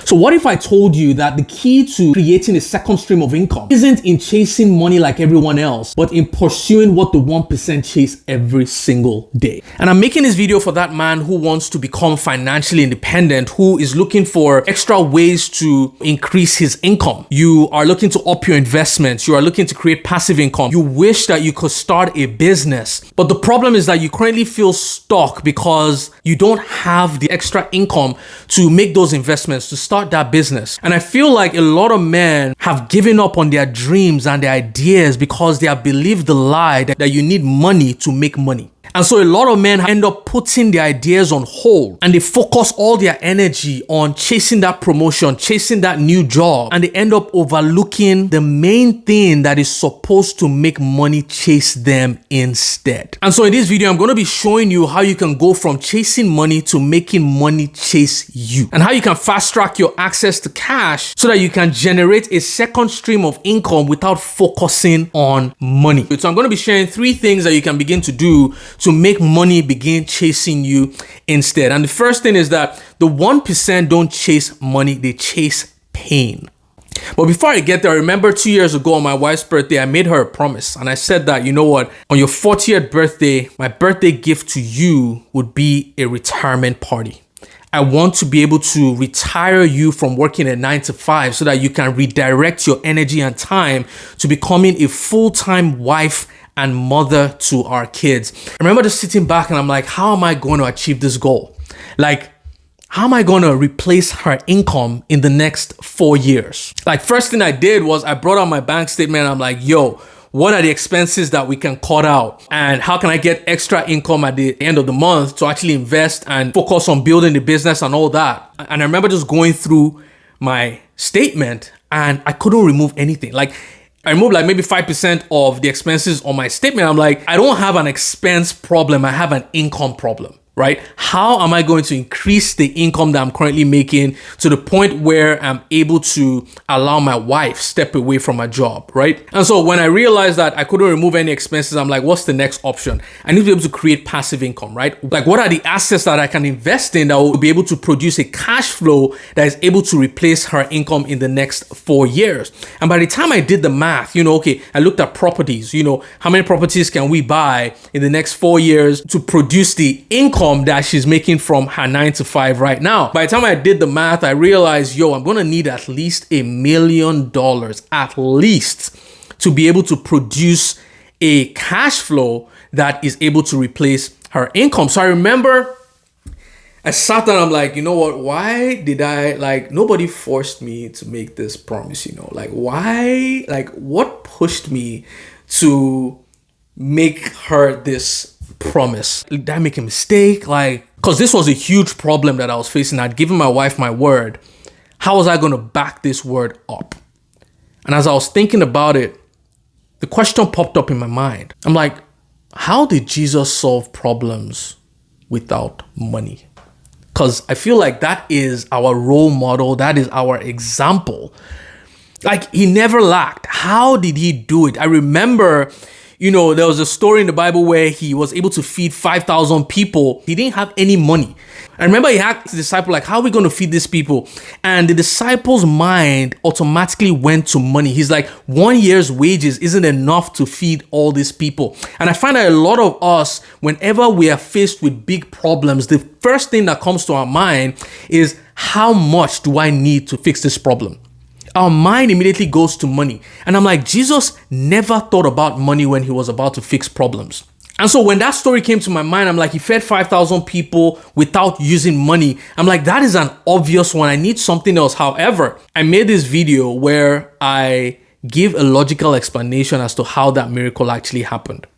So what if I told you that the key to creating a second stream of income isn't in chasing money like everyone else, but in pursuing what the 1% chase every single day? And I'm making this video for that man who wants to become financially independent, who is looking for extra ways to increase his income. You are looking to up your investments. You are looking to create passive income. You wish that you could start a business, but the problem is that you currently feel stuck because you don't have the extra income to make those investments, to start that business. And I feel like a lot of men have given up on their dreams and their ideas because they have believed the lie that you need money to make money. And so a lot of men end up putting their ideas on hold and they focus all their energy on chasing that promotion, chasing that new job, and they end up overlooking the main thing that is supposed to make money chase them instead. And so in this video, I'm going to be showing you how you can go from chasing money to making money chase you, and how you can fast track your access to cash so that you can generate a second stream of income without focusing on money. So I'm going to be sharing 3 things that you can begin to do to make money begin chasing you instead. And the first thing is that the 1% don't chase money, they chase pain. But before I get there, I remember 2 years ago on my wife's birthday, I made her a promise. And I said that, you know what, on your 40th birthday, my birthday gift to you would be a retirement party. I want to be able to retire you from working a 9 to 5 so that you can redirect your energy and time to becoming a full-time wife and mother to our kids. I remember just sitting back and I'm like, how am I going to achieve this goal? Like, how am I going to replace her income in the next 4 years? Like, first thing I did was I brought out my bank statement. And I'm like, yo, what are the expenses that we can cut out? And how can I get extra income at the end of the month to actually invest and focus on building the business and all that? And I remember just going through my statement and I couldn't remove anything. Like, I removed like maybe 5% of the expenses on my statement. I'm like, I don't have an expense problem. I have an income problem, right? How am I going to increase the income that I'm currently making to the point where I'm able to allow my wife step away from my job, right? And so when I realized that I couldn't remove any expenses, I'm like, what's the next option? I need to be able to create passive income, right? Like, what are the assets that I can invest in that will be able to produce a cash flow that is able to replace her income in the next 4 years? And by the time I did the math, okay, I looked at properties, how many properties can we buy in the next 4 years to produce the income that she's making from her 9 to 5 right now. By the time I did the math, I realized, I'm going to need at least $1 million at least to be able to produce a cash flow that is able to replace her income. So I remember I sat down, I'm like, you know what, why did nobody forced me to make this promise, why, what pushed me to make her this promise? Did I make a mistake? Because this was a huge problem that I was facing. I'd given my wife my word. How was I going to back this word up? And as I was thinking about it, the question popped up in my mind. I'm like, how did Jesus solve problems without money? Because I feel like that is our role model. That is our example. He never lacked. How did he do it? I remember, there was a story in the Bible where he was able to feed 5,000 people. He didn't have any money. I remember he asked the disciple, how are we going to feed these people? And the disciple's mind automatically went to money. He's like, 1 year's wages isn't enough to feed all these people. And I find that a lot of us, whenever we are faced with big problems, the first thing that comes to our mind is, how much do I need to fix this problem? Our mind immediately goes to money. And I'm like, Jesus never thought about money when he was about to fix problems. And so when that story came to my mind, I'm like, he fed 5,000 people without using money. I'm like, that is an obvious one. I need something else. However, I made this video where I give a logical explanation as to how that miracle actually happened.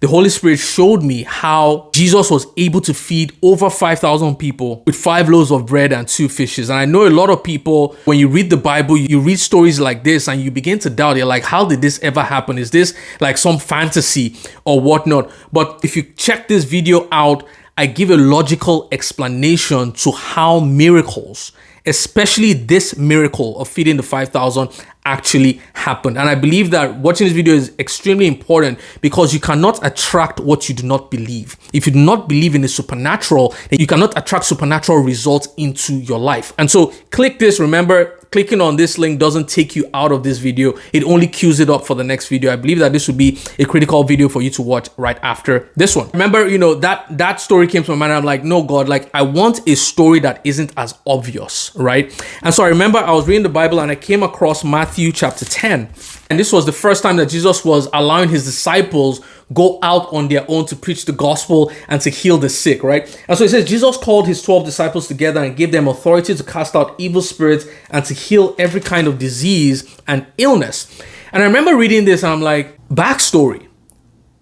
The Holy Spirit showed me how Jesus was able to feed over 5,000 people with 5 loaves of bread and 2 fishes. And I know a lot of people, when you read the Bible, you read stories like this and you begin to doubt. You're like, how did this ever happen? Is this like some fantasy or whatnot? But if you check this video out, I give a logical explanation to how miracles, especially this miracle of feeding the 5,000 actually happened. And I believe that watching this video is extremely important because you cannot attract what you do not believe. If you do not believe in the supernatural, then you cannot attract supernatural results into your life. And so click this. Remember, clicking on this link doesn't take you out of this video. It only queues it up for the next video. I believe that this would be a critical video for you to watch right after this one. Remember, that story came to my mind. I'm like, no, God, like I want a story that isn't as obvious, right? And so I remember I was reading the Bible and I came across Matthew chapter 10. And this was the first time that Jesus was allowing his disciples go out on their own to preach the gospel and to heal the sick, right? And so it says, Jesus called his 12 disciples together and gave them authority to cast out evil spirits and to heal every kind of disease and illness. And I remember reading this and I'm like, backstory.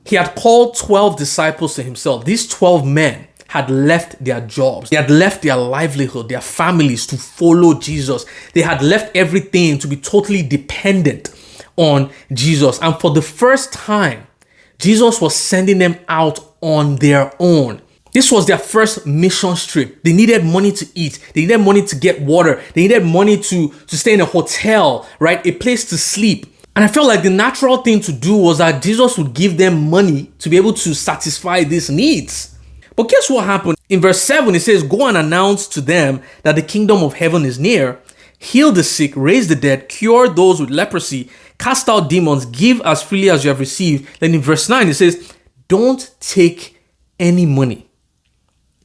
He had called 12 disciples to himself. These 12 men had left their jobs. They had left their livelihood, their families to follow Jesus. They had left everything to be totally dependent on Jesus. And for the first time, Jesus was sending them out on their own. This was their first mission trip. They needed money to eat. They needed money to get water. They needed money to stay in a hotel, right? A place to sleep. And I felt like the natural thing to do was that Jesus would give them money to be able to satisfy these needs. But guess what happened? In verse 7, it says, go and announce to them that the kingdom of heaven is near. Heal the sick, raise the dead, cure those with leprosy, cast out demons, give as freely as you have received. Then in verse 9, it says, don't take any money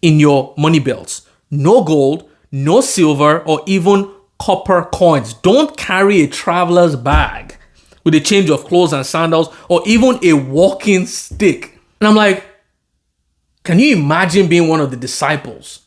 in your money belts. No gold, no silver, or even copper coins. Don't carry a traveler's bag with a change of clothes and sandals, or even a walking stick. And I'm like, can you imagine being one of the disciples?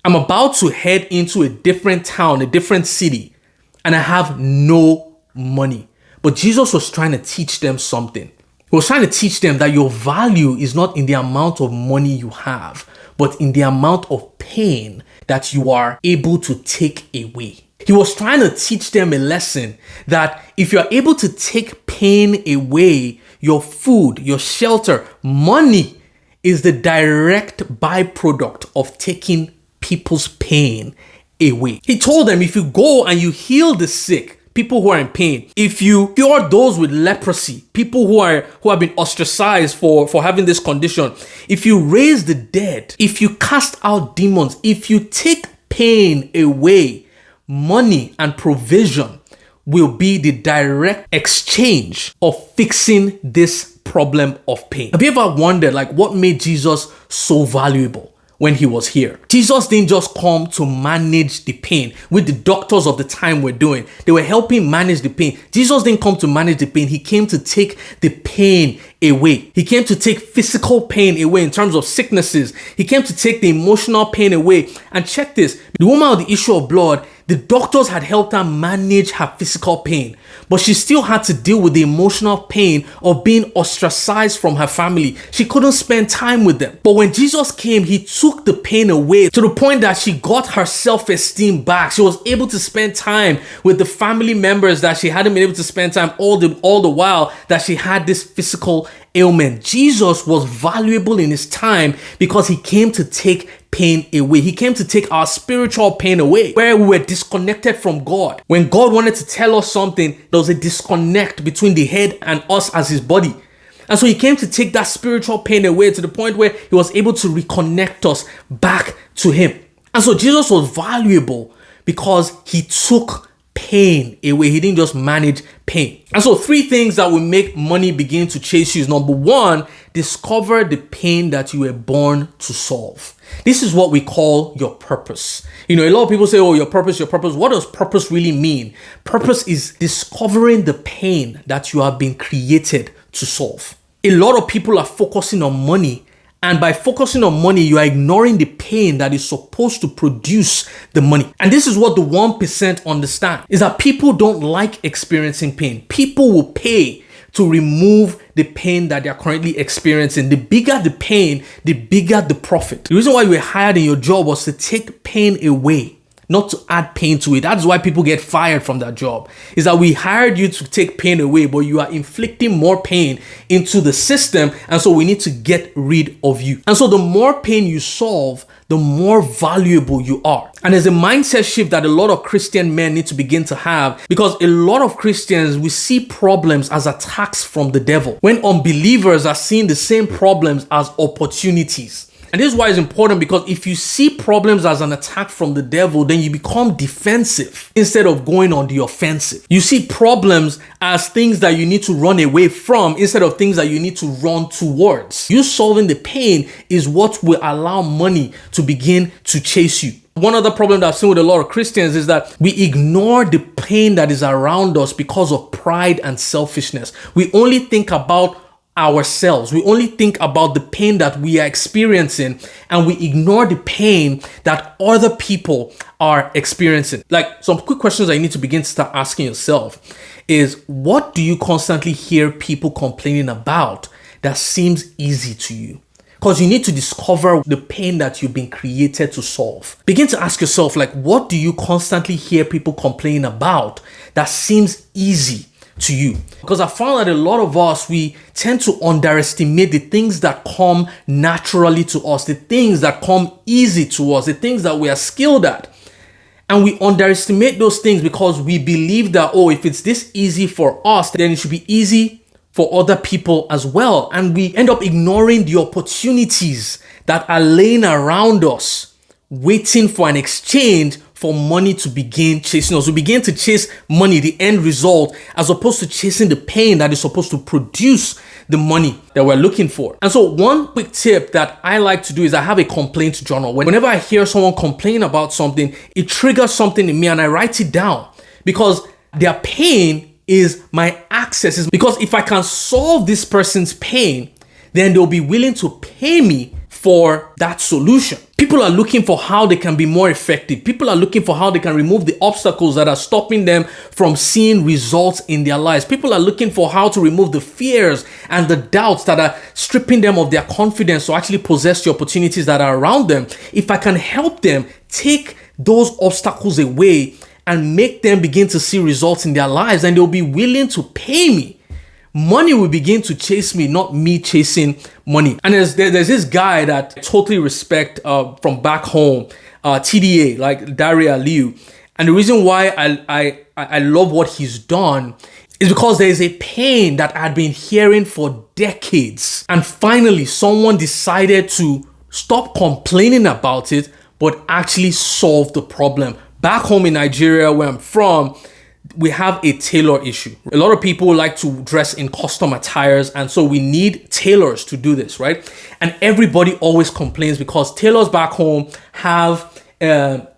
I'm about to head into a different town, a different city, and I have no money. But Jesus was trying to teach them something. He was trying to teach them that your value is not in the amount of money you have, but in the amount of pain that you are able to take away. He was trying to teach them a lesson that if you're able to take pain away, your food, your shelter, money is the direct byproduct of taking people's pain away. He told them, if you go and you heal the sick, people who are in pain, if you cure those with leprosy, people who have been ostracized for having this condition, if you raise the dead, if you cast out demons, if you take pain away, money and provision will be the direct exchange of fixing this problem of pain. Have you ever wondered what made Jesus so valuable when he was here? Jesus didn't just come to manage the pain, with the doctors of the time were doing. They were helping manage the pain. Jesus didn't come to manage the pain. He came to take the pain away. He came to take physical pain away in terms of sicknesses. He came to take the emotional pain away. And check this, the woman with the issue of blood, the doctors had helped her manage her physical pain, but she still had to deal with the emotional pain of being ostracized from her family. She couldn't spend time with them. But when Jesus came, he took the pain away to the point that she got her self-esteem back. She was able to spend time with the family members that she hadn't been able to spend time all the while that she had this physical ailment. Jesus was valuable in his time because he came to take pain away. He came to take our spiritual pain away, where we were disconnected from God. When God wanted to tell us something, there was a disconnect between the head and us as his body. And so he came to take that spiritual pain away to the point where he was able to reconnect us back to him. And so Jesus was valuable because he took pain away. He didn't just manage pain. And so 3 things that will make money begin to chase you is, number 1, discover the pain that you were born to solve. This is what we call your purpose. A lot of people say, oh, your purpose, your purpose. What does purpose really mean? Purpose is discovering the pain that you have been created to solve. A lot of people are focusing on money, and by focusing on money, you are ignoring the pain that is supposed to produce the money. And this is what the 1% understand, is that people don't like experiencing pain. People will pay to remove the pain that they are currently experiencing. The bigger the pain, the bigger the profit. The reason why you were hired in your job was to take pain away, not to add pain to it. That's why people get fired from that job, is that we hired you to take pain away, but you are inflicting more pain into the system, and so we need to get rid of you. And so the more pain you solve, the more valuable you are. And there's a mindset shift that a lot of Christian men need to begin to have, because a lot of Christians, we see problems as attacks from the devil, when unbelievers are seeing the same problems as opportunities. And this is why it's important, because if you see problems as an attack from the devil, then you become defensive instead of going on the offensive. You see problems as things that you need to run away from instead of things that you need to run towards. You solving the pain is what will allow money to begin to chase you. One other problem that I've seen with a lot of Christians is that we ignore the pain that is around us because of pride and selfishness. We only think about ourselves. We only think about the pain that we are experiencing, and we ignore the pain that other people are experiencing. Like, some quick questions that you need to begin to start asking yourself is, what do you constantly hear people complaining about that seems easy to you? Because you need to discover the pain that you've been created to solve. Begin to ask yourself, like, what do you constantly hear people complaining about that seems easy to you? Because I found that a lot of us, we tend to underestimate the things that come naturally to us, the things that come easy to us, the things that we are skilled at. And we underestimate those things because we believe that, oh, if it's this easy for us, then it should be easy for other people as well. And we end up ignoring the opportunities that are laying around us, waiting for an exchange for money to begin chasing us. We begin to chase money, the end result, as opposed to chasing the pain that is supposed to produce the money that we're looking for. And so one quick tip that I like to do is I have a complaint journal. Whenever I hear someone complain about something, it triggers something in me and I write it down, because their pain is my access. Because if I can solve this person's pain, then they'll be willing to pay me for that solution. People are looking for how they can be more effective. People are looking for how they can remove the obstacles that are stopping them from seeing results in their lives. People are looking for how to remove the fears and the doubts that are stripping them of their confidence to actually possess the opportunities that are around them. If I can help them take those obstacles away and make them begin to see results in their lives, and they'll be willing to pay me, money will begin to chase me, not me chasing money. And there's this guy that I totally respect from back home, TDA, like Daria Liu. And the reason why I love what he's done is because there is a pain that I'd been hearing for decades. And finally, someone decided to stop complaining about it, but actually solve the problem. Back home in Nigeria, where I'm from, we have a tailor issue. A lot of people like to dress in custom attires, and so we need tailors to do this, right? And everybody always complains because tailors back home have a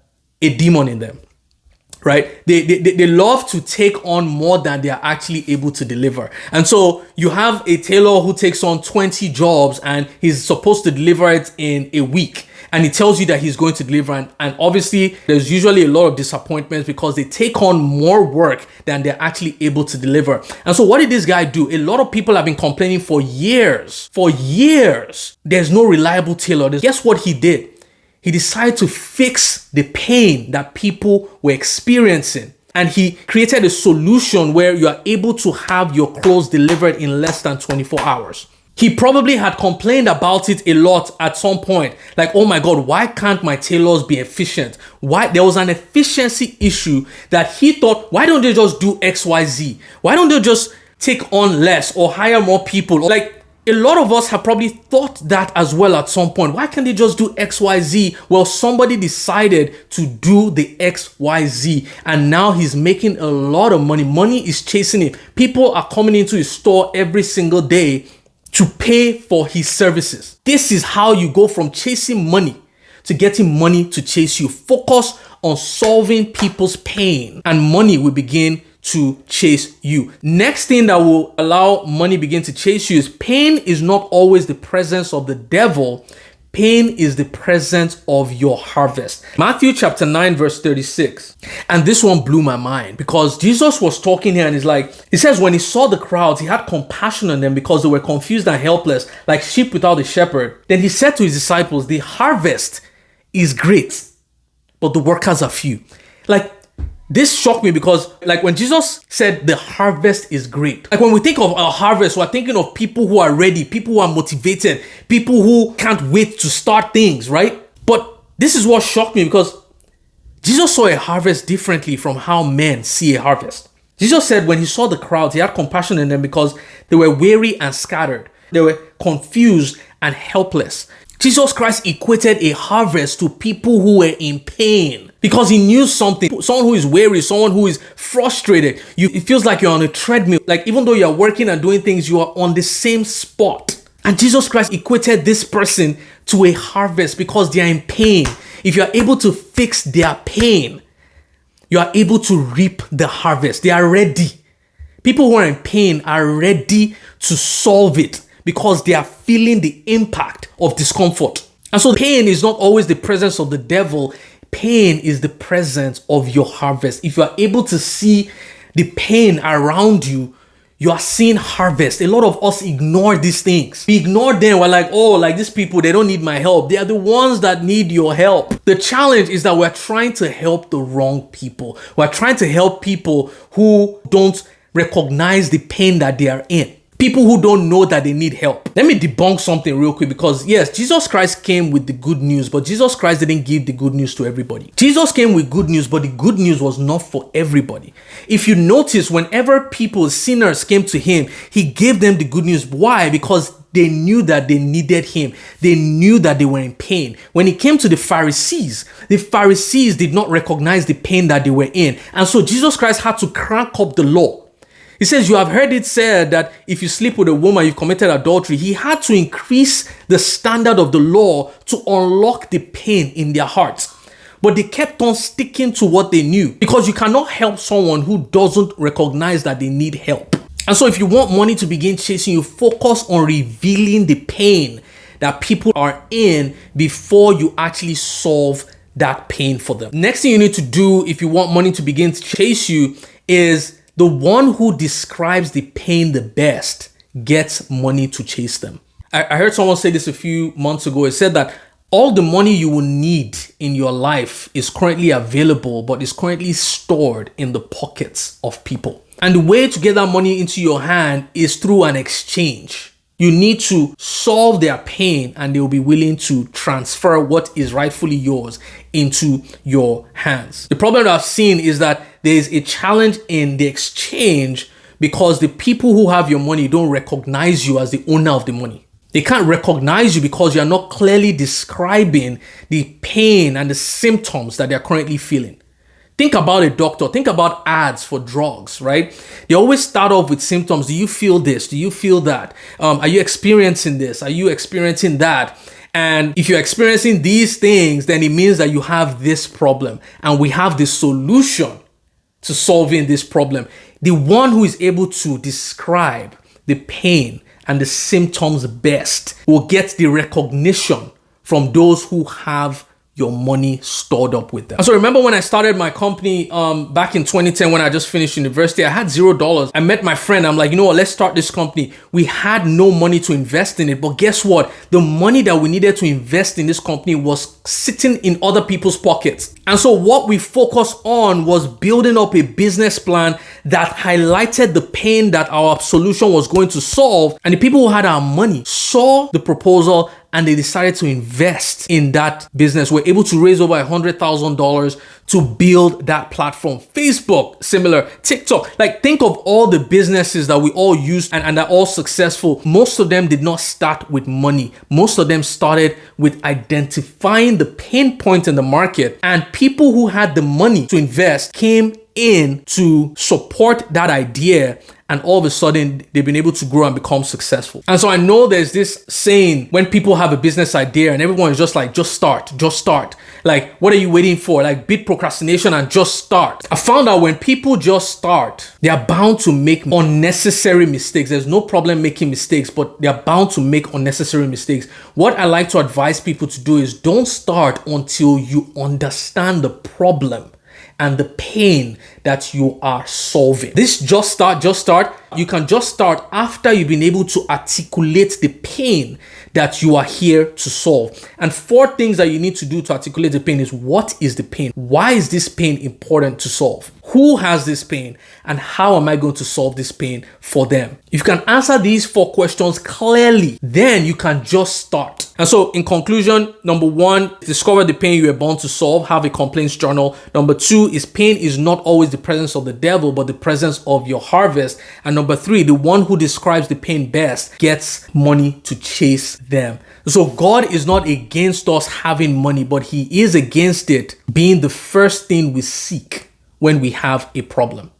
demon in them, right? They love to take on more than they are actually able to deliver. And so you have a tailor who takes on 20 jobs and he's supposed to deliver it in a week. And he tells you that he's going to deliver. And obviously, there's usually a lot of disappointments because they take on more work than they're actually able to deliver. And so what did this guy do? A lot of people have been complaining for years. For years, there's no reliable tailor. Guess what he did? He decided to fix the pain that people were experiencing. And he created a solution where you are able to have your clothes delivered in less than 24 hours. He probably had complained about it a lot at some point. Like, oh my God, why can't my tailors be efficient? Why? There was an efficiency issue that he thought, why don't they just do XYZ? Why don't they just take on less or hire more people? Like, a lot of us have probably thought that as well at some point. Why can't they just do XYZ? Well, somebody decided to do the XYZ and now he's making a lot of money. Money is chasing him. People are coming into his store every single day to pay for his services. This is how you go from chasing money to getting money to chase you. Focus on solving people's pain and money will begin to chase you. Next thing that will allow money begin to chase you is pain is not always the presence of the devil. Pain is the presence of your harvest. Matthew chapter 9 verse 36. And this one blew my mind because Jesus was talking here and he says when he saw the crowds, he had compassion on them because they were confused and helpless, like sheep without a shepherd. Then he said to his disciples, the harvest is great, but the workers are few. This shocked me because when Jesus said the harvest is great, when we think of a harvest, we're thinking of people who are ready, people who are motivated, people who can't wait to start things, right? But this is what shocked me, because Jesus saw a harvest differently from how men see a harvest. Jesus said when he saw the crowds, he had compassion in them because they were weary and scattered. They were confused and helpless. Jesus Christ equated a harvest to people who were in pain because he knew something. Someone who is weary, someone who is frustrated. It feels like you're on a treadmill. Like even though you're working and doing things, you are on the same spot. And Jesus Christ equated this person to a harvest because they are in pain. If you are able to fix their pain, you are able to reap the harvest. They are ready. People who are in pain are ready to solve it because they are feeling the impact of discomfort. And so pain is not always the presence of the devil. Pain is the presence of your harvest. If you are able to see the pain around you, you are seeing harvest. A lot of us ignore these things. We ignore them. We're like, oh, like these people, they don't need my help. They are the ones that need your help. The challenge is that we're trying to help the wrong people. We're trying to help people who don't recognize the pain that they are in. People who don't know that they need help. Let me debunk something real quick, because yes, Jesus Christ came with the good news, but Jesus Christ didn't give the good news to everybody. Jesus came with good news, but the good news was not for everybody. If you notice, whenever people, sinners, came to him, he gave them the good news. Why? Because they knew that they needed him. They knew that they were in pain. When it came to the Pharisees did not recognize the pain that they were in. And so Jesus Christ had to crank up the law. He says, you have heard it said that if you sleep with a woman, you've committed adultery. He had to increase the standard of the law to unlock the pain in their hearts. But they kept on sticking to what they knew, because you cannot help someone who doesn't recognize that they need help. And so if you want money to begin chasing you, focus on revealing the pain that people are in before you actually solve that pain for them. Next thing you need to do if you want money to begin to chase you is the one who describes the pain the best gets money to chase them. I heard someone say this a few months ago. It said that all the money you will need in your life is currently available, but is currently stored in the pockets of people. And the way to get that money into your hand is through an exchange. You need to solve their pain, and they will be willing to transfer what is rightfully yours into your hands. The problem that I've seen is that there is a challenge in the exchange because the people who have your money don't recognize you as the owner of the money. They can't recognize you because you're not clearly describing the pain and the symptoms that they're currently feeling. Think about a doctor. Think about ads for drugs, right? They always start off with symptoms. Do you feel this? Do you feel that? Are you experiencing this? Are you experiencing that? And if you're experiencing these things, then it means that you have this problem. And we have the solution to solving this problem. The one who is able to describe the pain and the symptoms best will get the recognition from those who have your money stored up with them. And so remember when I started my company back in 2010, when I just finished university, I had $0. I met my friend. I'm like, you know what, let's start this company. We had no money to invest in it. But guess what? The money that we needed to invest in this company was sitting in other people's pockets. And so what we focused on was building up a business plan that highlighted the pain that our solution was going to solve. And the people who had our money saw the proposal and they decided to invest in that business. We're able to raise over $100,000 to build that platform. Facebook, similar. TikTok. Like, think of all the businesses that we all use and are all successful. Most of them did not start with money. Most of them started with identifying the pain point in the market, and people who had the money to invest came in to support that idea, and all of a sudden they've been able to grow and become successful. And so I know there's this saying when people have a business idea and everyone is just like, just start. Like, what are you waiting for? Like, beat procrastination and just start. I found out when people just start, they are bound to make unnecessary mistakes. There's no problem making mistakes, but they are bound to make unnecessary mistakes. What I like to advise people to do is don't start until you understand the problem and the pain that you are solving. This just start, you can just start after you've been able to articulate the pain that you are here to solve. And 4 things that you need to do to articulate the pain is: what is the pain? Why is this pain important to solve? Who has this pain? And how am I going to solve this pain for them? If you can answer these 4 questions clearly, then you can just start. And so in conclusion, number 1, discover the pain you were born to solve. Have a complaints journal. Number 2 is pain is not always the presence of the devil, but the presence of your harvest. And number 3, the one who describes the pain best gets money to chase them. So God is not against us having money, but he is against it being the first thing we seek when we have a problem.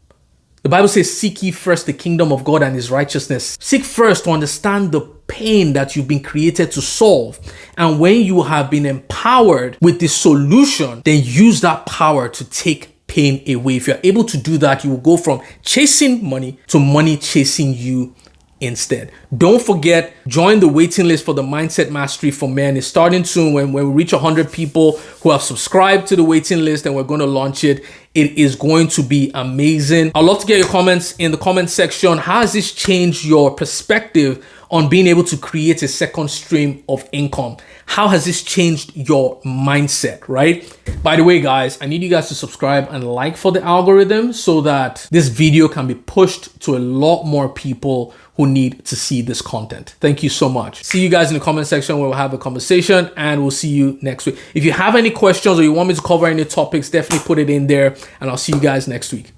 The Bible says, seek ye first the kingdom of God and his righteousness. Seek first to understand the pain that you've been created to solve. And when you have been empowered with the solution, then use that power to take pain away. If you're able to do that, you will go from chasing money to money chasing you instead. Don't forget, join the waiting list for the Mindset Mastery for Men. It's starting soon. When we reach 100 people who have subscribed to the waiting list, and we're going to launch it. It is going to be amazing. I'd love to get your comments in the comment section. How has this changed your perspective on being able to create a second stream of income? How has this changed your mindset, right? By the way, guys, I need you guys to subscribe and like for the algorithm so that this video can be pushed to a lot more people who need to see this content. Thank you so much. See you guys in the comment section where we'll have a conversation, and we'll see you next week. If you have any questions or you want me to cover any topics, definitely put it in there, and I'll see you guys next week.